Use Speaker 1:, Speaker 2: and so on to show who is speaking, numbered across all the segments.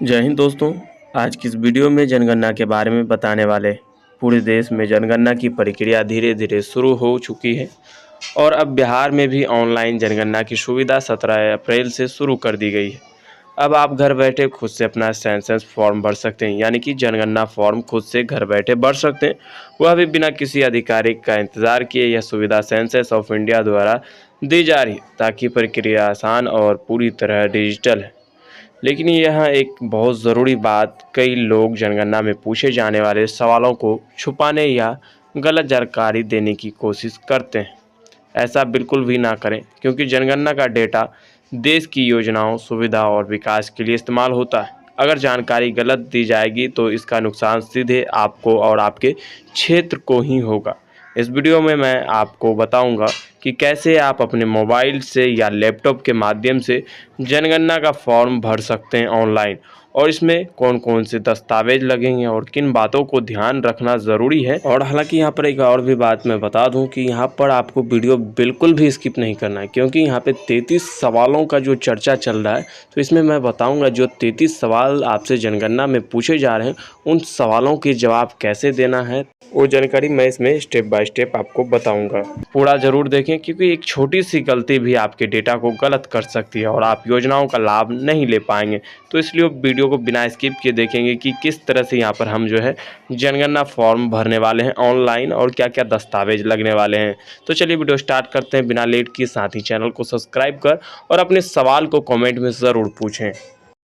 Speaker 1: जय हिंद दोस्तों। आज की इस वीडियो में जनगणना के बारे में बताने वाले। पूरे देश में जनगणना की प्रक्रिया धीरे धीरे शुरू हो चुकी है और अब बिहार में भी ऑनलाइन जनगणना की सुविधा 17 अप्रैल से शुरू कर दी गई है। अब आप घर बैठे खुद से अपना सेंसस फॉर्म भर सकते हैं, यानी कि जनगणना फॉर्म खुद से घर बैठे भर सकते हैं, वह भी बिना किसी अधिकारी का इंतज़ार किए। यह सुविधा सेंसस ऑफ इंडिया द्वारा दी जा रही है ताकि प्रक्रिया आसान और पूरी तरह डिजिटल है। लेकिन यहाँ एक बहुत ज़रूरी बात, कई लोग जनगणना में पूछे जाने वाले सवालों को छुपाने या गलत जानकारी देने की कोशिश करते हैं। ऐसा बिल्कुल भी ना करें, क्योंकि जनगणना का डेटा देश की योजनाओं, सुविधा और विकास के लिए इस्तेमाल होता है। अगर जानकारी गलत दी जाएगी तो इसका नुकसान सीधे आपको और आपके क्षेत्र को ही होगा। इस वीडियो में मैं आपको बताऊंगा कि कैसे आप अपने मोबाइल से या लैपटॉप के माध्यम से जनगणना का फॉर्म भर सकते हैं ऑनलाइन, और इसमें कौन कौन से दस्तावेज लगेंगे और किन बातों को ध्यान रखना ज़रूरी है। और हालांकि यहाँ पर एक और भी बात मैं बता दूं कि यहाँ पर आपको वीडियो बिल्कुल भी स्किप नहीं करना है, क्योंकि यहाँ पे 33 सवालों का जो चर्चा चल रहा है, तो इसमें मैं बताऊँगा जो 33 सवाल आपसे जनगणना में पूछे जा रहे हैं, उन सवालों के जवाब कैसे देना है, वो जानकारी मैं इसमें स्टेप बाय स्टेप आपको बताऊंगा। पूरा ज़रूर देखें, क्योंकि एक छोटी सी गलती भी आपके डेटा को गलत कर सकती है और आप योजनाओं का लाभ नहीं ले पाएंगे। तो इसलिए वीडियो को बिना स्किप किए देखेंगे कि किस तरह से यहाँ पर हम जो है जनगणना फॉर्म भरने वाले हैं ऑनलाइन और क्या क्या दस्तावेज लगने वाले हैं। तो चलिए वीडियो स्टार्ट करते हैं बिना लेट किए। साथ ही चैनल को सब्सक्राइब कर और अपने सवाल को कॉमेंट में ज़रूर पूछें।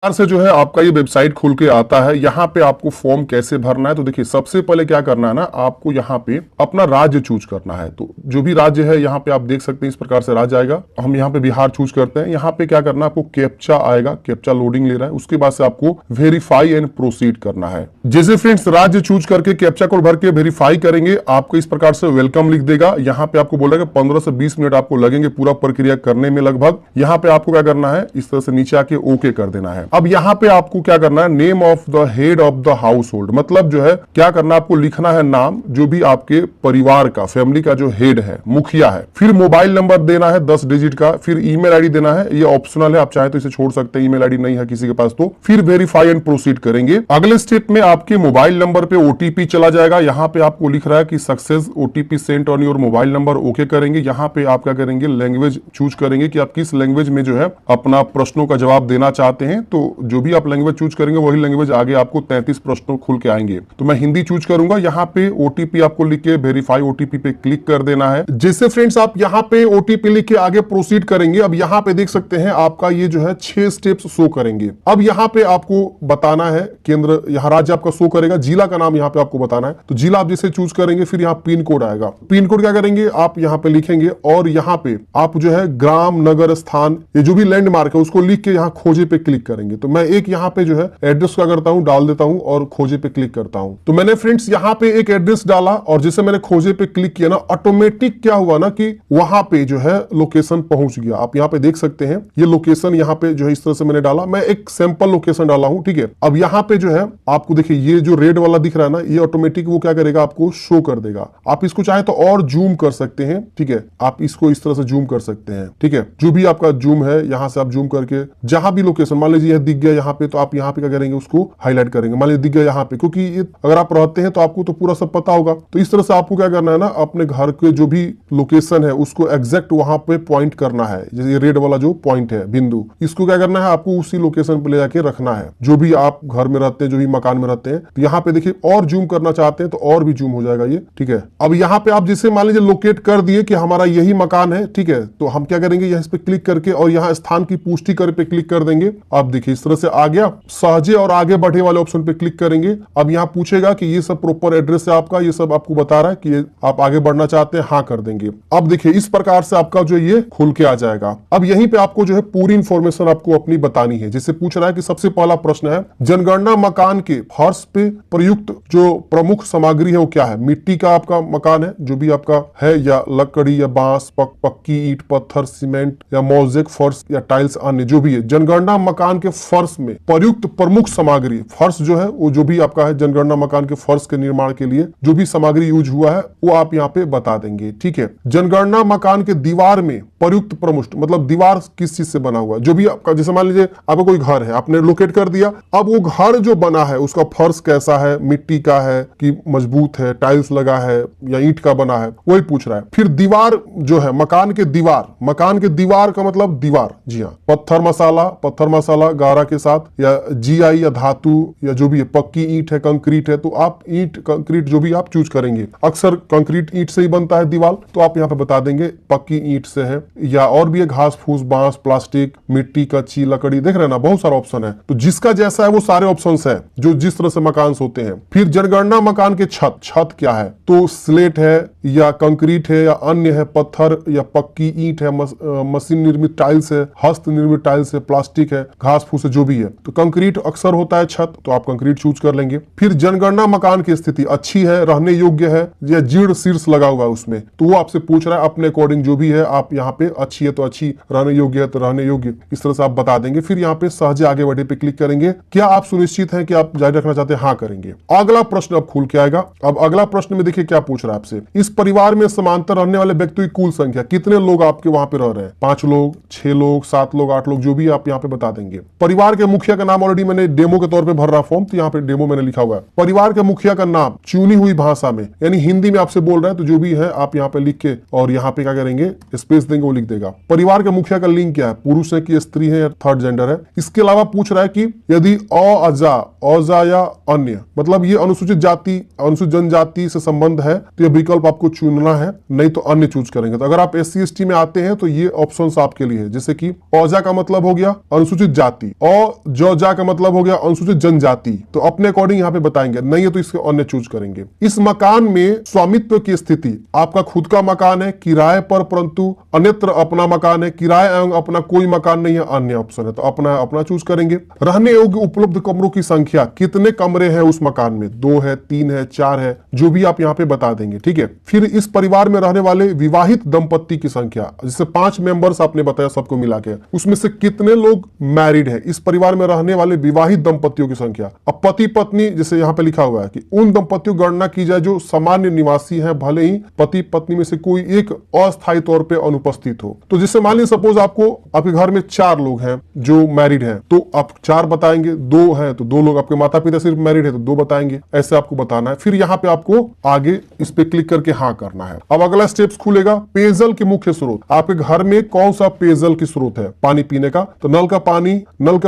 Speaker 2: से जो है आपका ये वेबसाइट खुल के आता है। यहाँ पे आपको फॉर्म कैसे भरना है, तो देखिए सबसे पहले क्या करना है ना, आपको यहाँ पे अपना राज्य चूज करना है। तो जो भी राज्य है यहाँ पे आप देख सकते हैं, इस प्रकार से राज्य आएगा। हम यहाँ पे बिहार चूज करते हैं। यहाँ पे क्या करना है, आपको कैप्चा आएगा, कैप्चा लोडिंग ले रहा है। उसके बाद से आपको वेरीफाई एंड प्रोसीड करना है। जैसे फ्रेंड्स राज्य चूज करके कैप्चा कोड भर के वेरीफाई करेंगे, आपको इस प्रकार से वेलकम लिख देगा। यहाँ पे आपको बोलेगा 15 से 20 मिनट आपको लगेंगे पूरा प्रक्रिया करने में लगभग। यहाँ पे आपको क्या करना है, इस तरह से नीचे आके ओके कर देना है। अब यहाँ पे आपको क्या करना है, name of the head of the house hold, मतलब जो है क्या करना है, आपको लिखना है नाम जो भी आपके परिवार का, फैमिली का जो हेड है, मुखिया है। फिर मोबाइल नंबर देना है 10 डिजिट का। फिर ईमेल आईडी देना है, ये ऑप्शनल है, आप चाहे तो इसे छोड़ सकते हैं, ईमेल आईडी नहीं है किसी के पास तो। फिर वेरीफाई एंड प्रोसीड करेंगे। अगले स्टेप में आपके मोबाइल नंबर पे ओटीपी चला जाएगा। यहाँ पे आपको लिख रहा है कि success OTP Saint on your mobile number, okay करेंगे। यहाँ पे आप क्या करेंगे, लैंग्वेज चूज करेंगे कि आप किस लैंग्वेज में जो है अपना प्रश्नों का जवाब देना चाहते हैं। तो जो भी आप लैंग्वेज चूज करेंगे वही लैंग्वेज आगे आपको 33 प्रश्नों खुल के आएंगे। तो मैं हिंदी चूज करूंगा। यहाँ पे ओटीपी आपको लिख के वेरीफाई ओटीपी पे क्लिक कर देना है। जैसे फ्रेंड्स आप यहाँ पे ओटीपी लिख के आगे प्रोसीड करेंगे, अब यहाँ पे देख सकते हैं आपका ये जो है 6 स्टेप्स शो करेंगे। अब यहाँ पे आपको बताना है केंद्र, यहाँ राज्य आपका शो करेगा, जिला का नाम यहाँ पे आपको बताना है। तो जिला आप जैसे चूज करेंगे, फिर यहाँ पिन कोड आएगा। पिन कोड क्या करेंगे, आप यहाँ पे लिखेंगे और यहाँ पे आप जो है ग्राम, नगर, स्थान, ये जो भी लैंडमार्क है उसको लिख के यहाँ खोजे पे क्लिक करेंगे। तो मैं एक यहाँ पे जो है एड्रेस क्या करता हूं, डाल देता हूं और खोजे पे क्लिक करता हूं। तो मैंने फ्रेंड्स यहाँ पे एक एड्रेस डाला और जैसे मैंने खोजे पे क्लिक किया ना, ऑटोमेटिक क्या हुआ ना कि वहां पे जो है लोकेशन पहुंच गया। आप यहाँ पे देख सकते हैं ये लोकेशन यहाँ पे जो है इस तरह से मैंने डाला। मैं एक सैंपल लोकेशन डाला हूं, ठीक है। अब यहाँ पे जो है आपको देखिए ये जो रेड वाला दिख रहा है ना, ये ऑटोमेटिक वो क्या करेगा, आपको शो कर देगा। आप इसको चाहे तो और जूम कर सकते हैं, ठीक है। आप इसको इस तरह से जूम कर सकते हैं, ठीक है। जो भी आपका जूम है यहाँ से आप जूम करके जहां भी लोकेशन, मान लीजिए दिख गया यहाँ पे, तो आप यहाँ पे क्या करेंगे, उसको हाईलाइट करेंगे। मान लीजिए दिख गया यहाँ पे, क्योंकि ये अगर आप रहते हैं तो आपको तो पूरा सब पता होगा। तो इस तरह से आपको क्या करना है ना, अपने घर के जो भी लोकेशन है उसको एग्जैक्ट वहां पे पॉइंट करना है। जैसे ये रेड वाला जो पॉइंट है, बिंदु, इसको क्या करना है, आपको उसी लोकेशन पे ले जाके रखना है। जो भी आप घर में रहते हैं, जो भी मकान में रहते हैं, तो यहाँ पे देखिए और जूम करना चाहते हैं तो और भी जूम हो जाएगा ये, ठीक है। अब यहाँ पे आप जैसे मान लीजिए लोकेट कर दिए कि हमारा यही मकान है, ठीक है। तो हम क्या करेंगे, यहाँ इस पे क्लिक करके और यहाँ स्थान की पुष्टि कर पे क्लिक कर देंगे। आप देखिए इस तरह से आ गया। सहजे और आगे बढ़े वाले ऑप्शन पे क्लिक करेंगे। अब यहाँ पूछेगा कि ये सब प्रॉपर एड्रेस है आपका, ये सब आपको बता रहा है कि आप आगे बढ़ना चाहते हैं, हाँ कर देंगे। अब देखिए इस प्रकार से आपका जो ये खुल के आ जाएगा। अब यहीं पे आपको जो है पूरी इंफॉर्मेशन आपको अपनी बतानी है। जैसे पूछ रहा है कि सबसे पहला प्रश्न है, जनगणना मकान के फर्श पे प्रयुक्त जो प्रमुख सामग्री है वो क्या है। मिट्टी का आपका मकान है, जो भी आपका है, या लकड़ी या बांस, पक्की ईंट, पत्थर, सीमेंट या मोज़ेक फर्श या टाइल्स, अन्य जो भी है। जनगणना मकान के फर्श में प्रयुक्त प्रमुख सामग्री, फर्श जो है वो जो भी आपका है जनगणना मकान के फर्श के निर्माण के लिए जो भी सामग्री यूज हुआ है वो आप यहाँ पे बता देंगे। ठीक है, जनगणना मकान के दीवार में प्रयुक्त प्रमुष्ट, मतलब दीवार किस चीज से बना हुआ है, जो भी आपका, जैसे मान लीजिए आपका कोई घर है, आपने लोकेट कर दिया, अब वो घर जो बना है उसका फर्श कैसा है, मिट्टी का है कि मजबूत है, टाइल्स लगा है या ईंट का बना है, वही पूछ रहा है। फिर दीवार जो है मकान के दीवार, मकान के दीवार का मतलब दीवार, जी हाँ, पत्थर मसाला गारा के साथ या जीआई या धातु या जो भी है, पक्की ईंट है, कंक्रीट है, तो आप ईंट कंक्रीट जो भी आप चूज करेंगे, अक्सर कंक्रीट ईंट से ही बनता है दीवार, तो आप यहाँ पे बता देंगे पक्की ईंट से है, या और भी है घास फूस, बांस, प्लास्टिक, मिट्टी, कच्ची लकड़ी, देख रहे हैं ना बहुत सारा ऑप्शन है। तो जिसका जैसा है वो सारे ऑप्शन है जो जिस तरह से मकान होते हैं। फिर जनगणना मकान के छत क्या है, तो स्लेट है या कंक्रीट है या अन्य है, पत्थर या पक्की ईंट है, मशीन निर्मित टाइल्स है, हस्त निर्मित टाइल्स है, प्लास्टिक है, घास फूस है, जो भी है। तो कंक्रीट अक्सर होता है छत, तो आप कंक्रीट चूज कर लेंगे। फिर जनगणना मकान की स्थिति अच्छी है, रहने योग्य है या जीर्ण शीर्ष लगा हुआ है उसमें, तो वो आपसे पूछ रहा है अपने अकॉर्डिंग जो भी है, आप यहाँ पे अच्छी है तो अच्छी, रहने योग्य है तो रहने योग्य, इस तरह से आप बता देंगे। फिर यहाँ पे सहजे आगे बढ़े पे क्लिक करेंगे। क्या आप सुनिश्चित हैं कि आप जारी रखना चाहते हैं, हाँ करेंगे। अगला प्रश्न अब खुल के आएगा। अब अगला प्रश्न में देखिए क्या पूछ रहा है आपसे, इस परिवार में समांतर रहने वाले व्यक्तियों की कुल संख्या, कितने लोग आपके वहां पे रह रहे हैं, 5 लोग, 6 लोग, 7 लोग, 8 लोग, जो भी आप यहाँ पे बता देंगे। परिवार के मुखिया का नाम ऑलरेडी मैंने डेमो के तौर पे भर रहा फॉर्म, तो यहाँ पे डेमो मैंने लिखा हुआ है। परिवार के मुखिया का नाम चुनी हुई भाषा में, यानी हिंदी में आपसे बोल रहा है तो जो भी है आप यहाँ पे लिख के और यहाँ पे क्या करेंगे, स्पेस देंगे, वो लिख देगा। परिवार के मुखिया का लिंग क्या है, पुरुष है कि स्त्री है या थर्ड जेंडर है। इसके अलावा पूछ रहा है कि यदि औजा या अन्य, मतलब ये अनुसूचित जाति, अनुसूचित जनजाति से संबंध है तो ये विकल्प आपको चुनना है, नहीं तो अन्य चूज करेंगे। तो अगर आप SC ST में आते हैं तो ये ऑप्शंस आपके लिए है, जैसे कि औजा का मतलब हो गया अनुसूचित जाति, औजा का मतलब हो गया अनुसूचित जनजाति, तो अपने अकॉर्डिंग यहाँ पे बताएंगे, नहीं है तो इसके अन्य चूज करेंगे। इस मकान में स्वामित्व की स्थिति, आपका खुद का मकान है, किराए पर, परंतु अन्यत्र अपना मकान है, किराए एवं अपना कोई मकान नहीं है, अन्य ऑप्शन है, तो अपना चूज करेंगे। रहने योग्य उपलब्ध कमरों की संख्या, कितने कमरे हैं उस मकान में, 2 है, 3 है, 4 है, जो भी आप यहाँ पे बता देंगे। ठीक है, फिर इस परिवार में रहने वाले विवाहित दंपति की संख्या, जैसे 5 मेंबर्स आपने बताया सबको मिला के, उसमें से कितने लोग मैरिड है, इस परिवार में रहने वाले विवाहित दंपतियों की संख्या। अब पति पत्नी, जैसे यहाँ पे लिखा हुआ है कि उन दंपतियों गणना की जाए जो सामान्य निवासी है, भले ही पति पत्नी में से कोई एक अस्थायी तौर पे अनुपस्थित हो। तो जैसे मान लीजिए सपोज आपको, आपके घर में 4 लोग हैं जो मैरिड हैं, तो आप 4 बताएंगे, 2 हैं तो 2 लोग, आपके माता पिता सिर्फ मैरिड है तो 2 बताएंगे, ऐसे आपको बताना है। फिर यहाँ पे आपको आगे इस पे क्लिक करके हाँ करना है। अब अगला स्टेप्स खुलेगा, पेयजल के मुख्य स्रोत, आपके घर में कौन सा पेयजल की स्रोत है पानी पीने का, तो नल का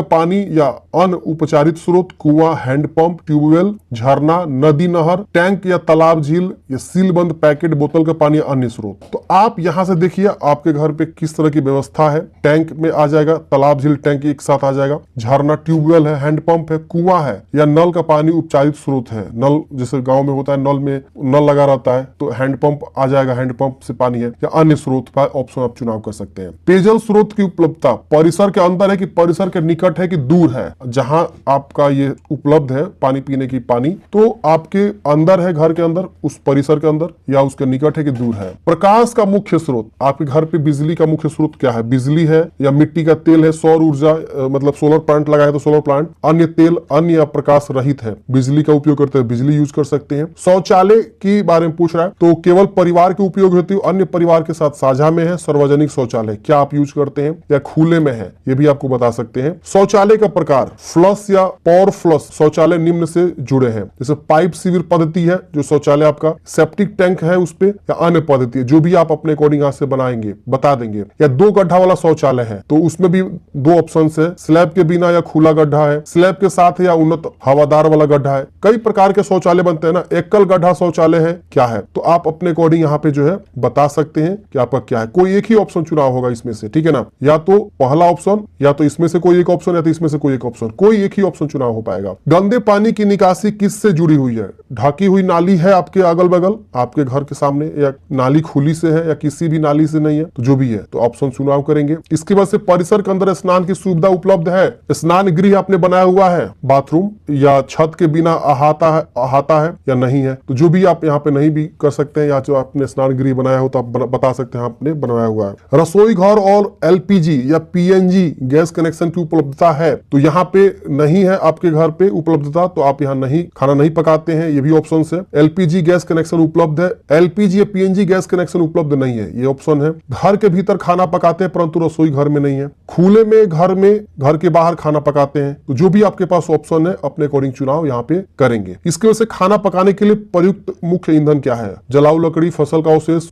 Speaker 2: पानी या अनउपचारित स्रोत, कुआं, हैंडपंप, ट्यूबवेल, झरना, नदी, नहर, टैंक या तालाब, झील या सीलबंद पैकेट बोतल का पानी, अन्य स्रोत। तो आप यहाँ से देखिए आपके घर पे किस तरह की व्यवस्था है, टैंक में आ जाएगा, तालाब, झील, टैंक एक साथ आ जाएगा, झरना, ट्यूबवेल है, हैंडपंप है, कुआं है या नल का पानी उपचारित स्रोत है। नल जैसे गांव में होता है, नल में नल लगा रहता है तो हैंडपंप आ जाएगा, हैंडपंप से पानी है, या अन्य स्रोत का ऑप्शन आप चुनाव कर सकते हैं। पेयजल स्रोत की उपलब्धता परिसर के अंदर है कि परिसर के निकट है कि दूर है, जहां आपका ये उपलब्ध है पानी पीने की पानी, तो आपके अंदर है, घर के अंदर, उस परिसर के अंदर, या उसके निकट है कि दूर है। प्रकाश का मुख्य स्रोत, आपके घर पे बिजली का मुख्य स्रोत क्या है, बिजली है या मिट्टी का तेल है, सौर ऊर्जा मतलब सोलर प्लांट लगाए तो सोलर प्लांट, अन्य तेल, अन्य प्रकाश रहित है, बिजली का उपयोग करते हैं, बिजली यूज कर सकते हैं। शौचालय के बारे में पूछ रहा है, तो केवल परिवार के उपयोग होती है, अन्य परिवार के साथ साझा में है। सार्वजनिक शौचालय क्या आप यूज करते हैं या खुले में है, ये भी आपको बता सकते हैं। शौचालय का प्रकार, फ्लश या पॉवर फ्लश शौचालय निम्न से जुड़े हैं, जैसे पाइप सीवर पद्धति है जो शौचालय आपका, सेप्टिक टैंक है उस पे, या अन्य पद्धति है, जो भी आप अपने अकॉर्डिंग यहाँ से बनाएंगे बता देंगे। या 2 गड्ढा वाला शौचालय है तो उसमें भी 2 ऑप्शन है, स्लैब के बिना या खुला गड्ढा है, स्लैब के साथ है या उन्नत हवादार वाला गड्ढा है। कई प्रकार के शौचालय बनते हैं ना, एकल गड्ढा शौचालय है क्या है, तो आप अपने अकॉर्डिंग यहाँ पे जो है बता सकते हैं कि आपका क्या है। कोई एक ही ऑप्शन चुनाव होगा इसमें से, ठीक है ना, या तो पहला ऑप्शन, या तो इसमें से कोई एक ऑप्शन, या तो इसमें से कोई एक ऑप्शन, कोई एक ही ऑप्शन चुनाव हो पाएगा। गंदे पानी की निकासी किससे जुड़ी हुई है, ढकी हुई नाली है आपके अगल बगल, आपके घर के सामने, या नाली खुली से है या किसी भी नाली से नहीं है, तो जो भी है तो ऑप्शन चुनाव करेंगे। इसके बाद से परिसर के अंदर स्नान की सुविधा उपलब्ध है, स्नान गृह आपने बनाया हुआ है, बाथरूम या छत के बिना अहाता है या नहीं है, तो जो भी आप यहाँ पे नहीं भी कर सकते हैं, या जो आपने स्नान गृह बनाया हो तो आप बता सकते हैं आपने बनाया हुआ है। रसोई घर और LPG या PNG गैस कनेक्शन की उपलब्धता है, तो यहाँ पे नहीं है आपके घर पे उपलब्धता, तो आप यहाँ नहीं खाना नहीं पकाते हैं, ये भी ऑप्शन है। एलपीजी गैस कनेक्शन उपलब्ध है, एलपीजी या पीएनजी गैस कनेक्शन उपलब्ध नहीं है, ये ऑप्शन है। घर के भीतर खाना पकाते हैं परंतु रसोई घर में नहीं है, खुले में घर के बाहर खाना पकाते हैं। तो जो भी आपके पास ऑप्शन है अपने अकॉर्डिंग चुनाव यहाँ पे करेंगे। इसके वजह से खाना पकाने के लिए प्रयुक्त मुख्य ईंधन क्या है? जलाऊ लकड़ी, फसल का अवशेष,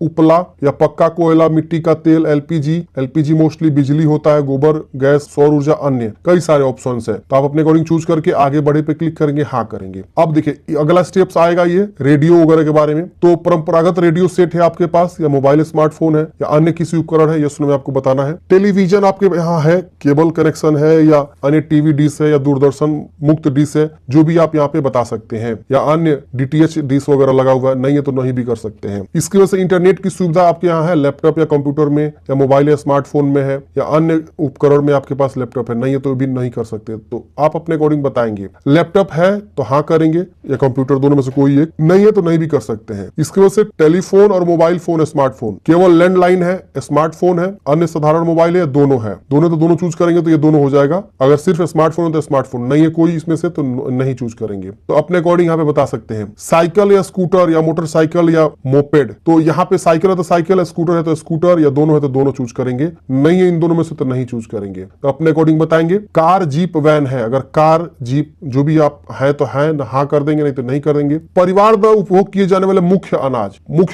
Speaker 2: उपला या पक्का कोयला, मिट्टी का तेल, एलपीजी मोस्टली बिजली होता है, गोबर गैस, सौर ऊर्जा, अन्य कई सारे ऑप्शन है। तो आप अपने अकॉर्डिंग चूज करके आगे बढ़े पे क्लिक करेंगे, हाँ करेंगे। अब देखिए अगला स्टेप्स आएगा ये रेडियो वगैरह के बारे में। तो परंपरागत रेडियो सेट है आपके पास या मोबाइल स्मार्टफोन है या अन्य किसी उपकरण है, ये उसमें आपको बताना है। टेलीविजन आपके यहाँ है, केबल कनेक्शन है या अन्य टीवी डिश है या दूरदर्शन मुक्त डिश है, जो भी आप यहाँ पे बता सकते हैं, या अन्य डीटीएच डिश वगैरह लगा हुआ है, नहीं है तो नहीं भी कर सकते हैं। इसकी वजह से इंटरनेट की सुविधा आपके यहाँ है, लैपटॉप या कंप्यूटर में या मोबाइल या स्मार्टफोन में है या अन्य उपकरण में आपके पास लैपटॉप है, नहीं है तो भी नहीं कर सकते। तो आप अपने अकॉर्डिंग बताएंगे। लैपटॉप है तो हाँ करेंगे या कंप्यूटर, दोनों में से कोई एक, नहीं है तो नहीं भी कर सकते हैं। इसकी वजह से टेलीफोन और मोबाइल फोन, स्मार्टफोन, केवल लैंडलाइन है, स्मार्टफोन है, अन्य साधारण मोबाइल है, दोनों है, दोनों तो दोनों चूज करेंगे तो ये दोनों हो जाएगा। अगर सिर्फ स्मार्टफोन हो तो स्मार्टफोन, नहीं है कोई इसमें से तो नहीं चूज करेंगे। तो अपने अकॉर्डिंग यहाँ पे बता सकते हैं। साइकिल या स्कूटर या मोटरसाइकिल या मोपेड, तो यहाँ पे साइकिल है तो साइकिल, स्कूटर है तो स्कूटर, या दोनों है तो दोनों चूज करेंगे, नहीं है इन दोनों में से तो नहीं चूज करेंगे। तो अपने अकॉर्डिंग बताएंगे। कार, जीप, वैन है, अगर कार, जीप जो भी आप है तो है, हाँ कर देंगे, नहीं तो नहीं कर देंगे। परिवार द्वारा उपभोग किए जाने वाले मुख्य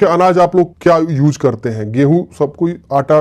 Speaker 2: अनाज आप लोग क्या यूज करते हैं? गेहूं, सब कोई आटा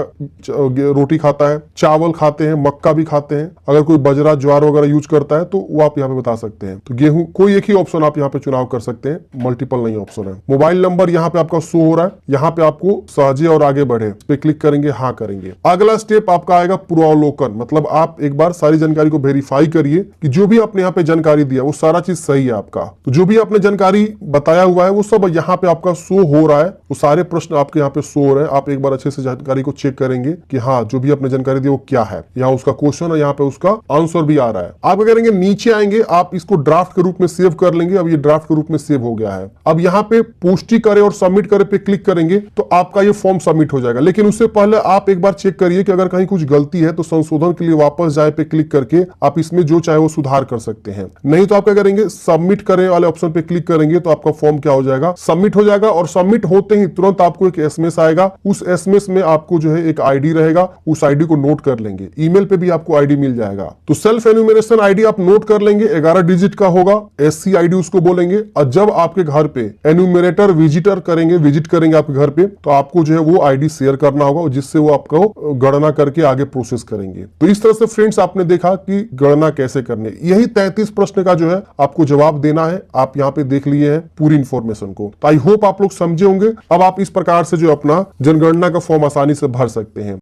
Speaker 2: रोटी खाता है, चावल खाते हैं, मक्का भी खाते हैं। अगर कोई बजरा ज्वार वगैरह यूज करता है तो वो आप यहाँ पे बता सकते हैं। तो गेहूं, कोई एक ही ऑप्शन आप यहाँ पे चुनाव कर सकते हैं, मल्टीपल नहीं ऑप्शन है। मोबाइल नंबर यहाँ पे आपका शो हो रहा है, यहाँ पे आपको सहजे और आगे बढ़े इस पे क्लिक करेंगे, हाँ करेंगे। अगला स्टेप आपका आएगा पूर्वावलोकन, मतलब आप एक बार सारी जानकारी को वेरीफाई करिए कि जो भी आपने यहाँ पे जानकारी दिया वो सारा चीज सही है आपका। तो जो भी आपने जानकारी बताया हुआ है वो सब यहाँ पे आपका शो हो रहा है, वो सारे प्रश्न आपके यहाँ पे शो हो रहे हैं। आप एक बार अच्छे से जानकारी को चेक करेंगे कि हाँ जो भी आपने जानकारी दी वो क्या है, यहाँ उसका क्वेश्चन है, यहाँ पे उसका आंसर भी आ रहा है। आप क्या करेंगे, नीचे आएंगे, आप इसको ड्राफ्ट के रूप में सेव कर लेंगे। अब ये ड्राफ्ट के रूप में सेव हो गया है। अब यहाँ पे पुष्टि करे और सबमिट करे पे क्लिक करेंगे तो आपका ये फॉर्म सबमिट हो जाएगा। लेकिन उससे पहले आप एक बार चेक करिए कि अगर कहीं कुछ गलती है तो संशोधन के लिए वापस जाए पे क्लिक करके आप इसमें जो चाहे वो सुधार कर सकते हैं। नहीं तो आप क्या करेंगे, सबमिट करें वाले ऑप्शन पे क्लिक करेंगे तो आपका फॉर्म क्या हो जाएगा, सबमिट हो जाएगा। और सबमिट होते ही तुरंत आपको एक एसएमएस आएगा, उस एसएमएस में आपको जो है एक आईडी रहेगा, उस आईडी को नोट कर लेंगे। ईमेल पे भी आपको आईडी मिल जाएगा। तो सेल्फ एन्यूमरेशन आईडी आप नोट कर लेंगे, 11 डिजिट का होगा, एससी आईडी उसको बोलेंगे। और जब आपके घर पे एन्यूमरेटर विजिट करेंगे आपके घर पे, तो आपको जो है वो आईडी शेयर करना होगा, जिससे वो आपको गणना करके आगे प्रोसेस करेंगे। तो इस तरह से फ्रेंड्स आपने देखा कि गणना कैसे करनी है। यही 33 प्रश्न का जो है आपको जवाब देना है। आप यहाँ पे देख लिए हैं पूरी इंफॉर्मेशन को। तो आई होप आप लोग समझे होंगे। अब आप इस प्रकार से जो अपना जनगणना का फॉर्म आसानी से भर सकते हैं।